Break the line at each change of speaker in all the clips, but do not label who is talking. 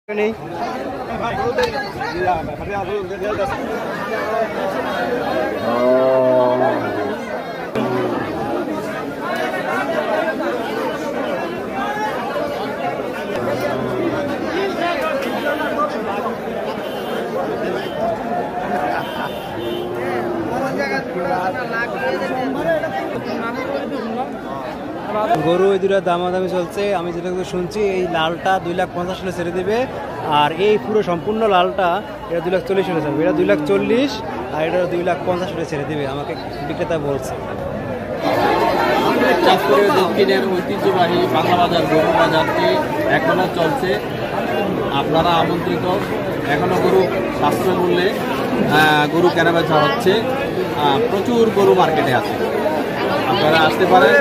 নেই গরু এই দুটার দামাদামি চলছে। আমি যেটা শুনছি এই লালটা 2,50,000 হলে ছেড়ে দিবে, আর এই পুরো সম্পূর্ণ লালটা এটা 2,40,000 হলে ছাড়বে। এটা 2,40,000 আর এটা 2,50,000 হলে ছেড়ে দিবে, আমাকে বিক্রেতা বলছে।
চাঁদপুরের দক্ষিণের ঐতিহ্যবাহী বাংলা বাজার গরু বাজারটি এখনও চলছে। আপনারা আমন্ত্রিত। এখনও গরু সাশ্রয় মূল্যে গরু কেনাবেচা হচ্ছে। প্রচুর গরু মার্কেটে আছে, আপনারা আসতে পারেন,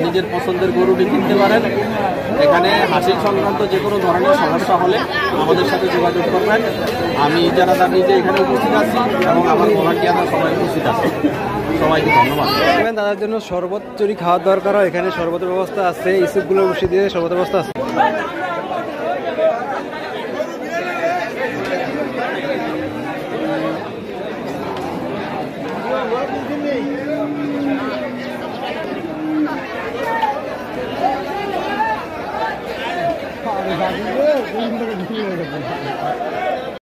নিজের পছন্দের গরুটি কিনতে পারেন। এখানে হাসিল সংক্রান্ত যে কোনো ধরনের সমস্যা হলে আমাদের সাথে যোগাযোগ করবেন। আমি ইজারাদার নিজে এখানে উপস্থিত আছি এবং আমার ভলান্টিয়াররা সবাই উপস্থিত আছে। সবাইকে ধন্যবাদ।
তাদের জন্য শরবত যদি খাওয়ার দরকার হয়, এখানে শরবতের ব্যবস্থা আছে। ইসুপগুলো বসে দিয়ে শরবতের ব্যবস্থা আছে।